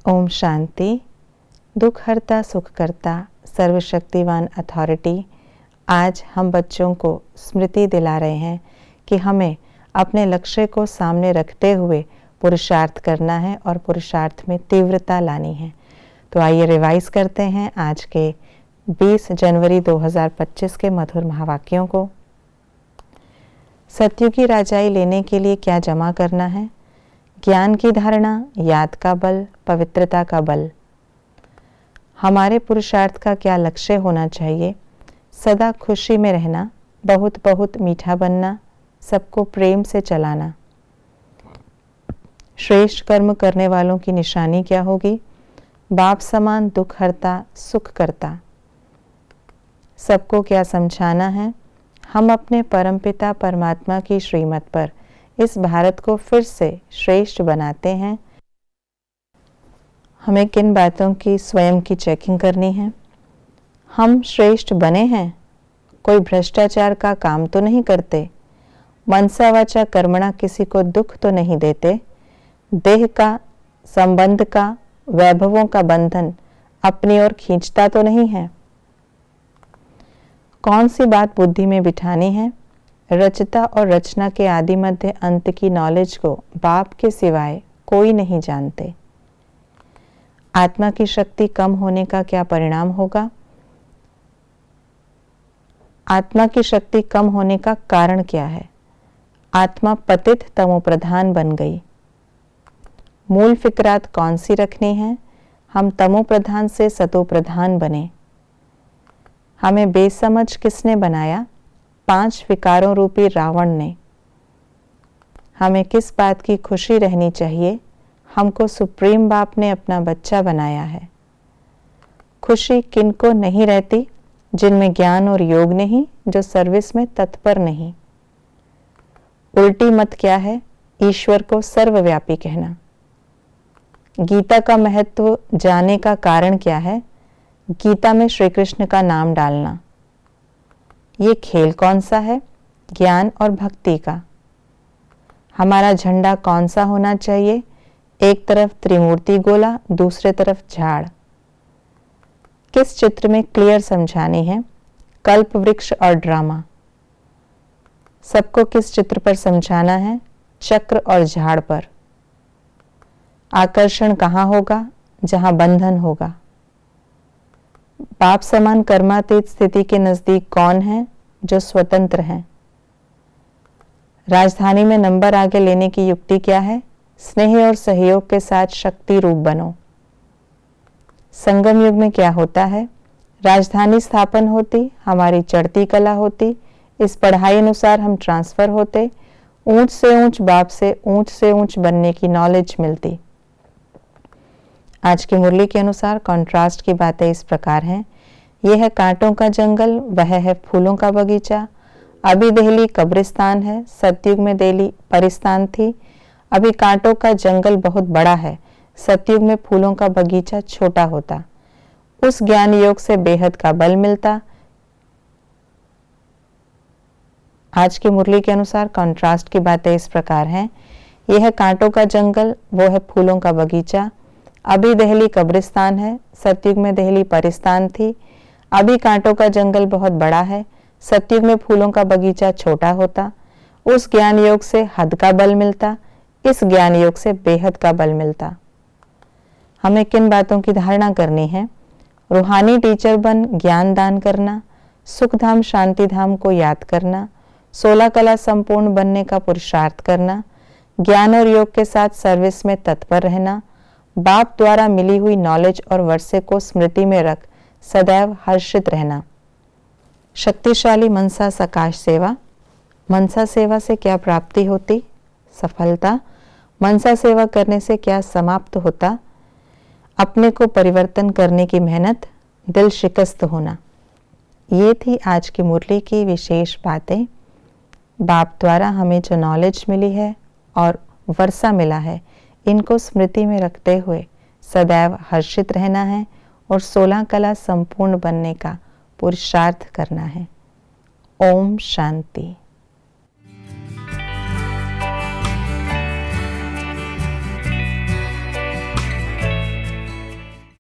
ओम शांति। दुख हरता सुख करता सर्वशक्तिवान अथॉरिटी, आज हम बच्चों को स्मृति दिला रहे हैं कि हमें अपने लक्ष्य को सामने रखते हुए पुरुषार्थ करना है और पुरुषार्थ में तीव्रता लानी है। तो आइए रिवाइज करते हैं आज के 20 जनवरी 2025 के मधुर महावाक्यों को। सत्युग की राजाई लेने के लिए क्या जमा करना है? ज्ञान की धारणा, याद का बल, पवित्रता का बल। हमारे पुरुषार्थ का क्या लक्ष्य होना चाहिए? सदा खुशी में रहना, बहुत बहुत मीठा बनना, सबको प्रेम से चलाना। श्रेष्ठ कर्म करने वालों की निशानी क्या होगी? बाप समान दुख हरता सुख करता। सबको क्या समझाना है? हम अपने परमपिता परमात्मा की श्रीमत पर इस भारत को फिर से श्रेष्ठ बनाते हैं। हमें किन बातों की स्वयं की चेकिंग करनी है? हम श्रेष्ठ बने हैं, कोई भ्रष्टाचार का काम तो नहीं करते, मनसा वाचा कर्मणा किसी को दुख तो नहीं देते, देह का, संबंध का, वैभवों का बंधन अपनी ओर खींचता तो नहीं है। कौन सी बात बुद्धि में बिठानी है? रचता और रचना के आदि मध्य अंत की नॉलेज को बाप के सिवाय कोई नहीं जानते। आत्मा की शक्ति कम होने का क्या परिणाम होगा? आत्मा की शक्ति कम होने का कारण क्या है? आत्मा पतित तमोप्रधान बन गई। मूल फिक्रात कौन सी रखनी है? हम तमोप्रधान से सतोप्रधान बने। हमें बेसमझ किसने बनाया? 5 विकारों रूपी रावण ने। हमें किस बात की खुशी रहनी चाहिए? हमको सुप्रीम बाप ने अपना बच्चा बनाया है। खुशी किनको नहीं रहती? जिनमें ज्ञान और योग नहीं, जो सर्विस में तत्पर नहीं। उल्टी मत क्या है? ईश्वर को सर्वव्यापी कहना। गीता का महत्व जाने का कारण क्या है? गीता में श्री कृष्ण का नाम डालना। ये खेल कौन सा है? ज्ञान और भक्ति का। हमारा झंडा कौन सा होना चाहिए? एक तरफ त्रिमूर्ति गोला, दूसरे तरफ झाड़। किस चित्र में क्लियर समझानी है? कल्प वृक्ष और ड्रामा। सबको किस चित्र पर समझाना है? चक्र और झाड़ पर। आकर्षण कहाँ होगा? जहां बंधन होगा। बाप समान कर्मातीत स्थिति के नजदीक कौन है? जो स्वतंत्र हैं। राजधानी में नंबर आगे लेने की युक्ति क्या है? स्नेह और सहयोग के साथ शक्ति रूप बनो। संगम युग में क्या होता है? राजधानी स्थापन होती, हमारी चढ़ती कला होती, इस पढ़ाई अनुसार हम ट्रांसफर होते, ऊंच से ऊंच बाप से ऊंच बनने की नॉलेज मिलती। आज की मुरली के अनुसार कॉन्ट्रास्ट की बातें इस प्रकार हैं। यह है कांटों का जंगल, वह है फूलों का बगीचा। अभी दिल्ली कब्रिस्तान है, सतयुग में दिल्ली परिस्तान थी। अभी कांटों का जंगल बहुत बड़ा है, सतयुग में फूलों का बगीचा छोटा होता। उस ज्ञान योग से बेहद का बल मिलता। आज की मुरली के अनुसार कॉन्ट्रास्ट की बातें इस प्रकार हैं। यह है कांटों का जंगल, वो है फूलों का बगीचा। अभी दिल्ली कब्रिस्तान है, सतयुग में दिल्ली परिस्तान थी। अभी कांटों का जंगल बहुत बड़ा है, सतयुग में फूलों का बगीचा छोटा होता। उस ज्ञान योग से हद का बल मिलता, इस ज्ञान योग से बेहद का बल मिलता। हमें किन बातों की धारणा करनी है? रूहानी टीचर बन ज्ञान दान करना, सुखधाम शांतिधाम को याद करना, 16 कला संपूर्ण बनने का पुरुषार्थ करना, ज्ञान और योग के साथ सर्विस में तत्पर रहना, बाप द्वारा मिली हुई नॉलेज और वर्षे को स्मृति में रख सदैव हर्षित रहना। शक्तिशाली मनसा सकाश सेवा। मनसा सेवा से क्या प्राप्ति होती? सफलता। मनसा सेवा करने से क्या समाप्त होता? अपने को परिवर्तन करने की मेहनत, दिल शिकस्त होना। ये थी आज की मुरली की विशेष बातें। बाप द्वारा हमें जो नॉलेज मिली है और वर्षा मिला है, इनको स्मृति में रखते हुए सदैव हर्षित रहना है और 16 कला संपूर्ण बनने का पुरुषार्थ करना है। ओम शांति।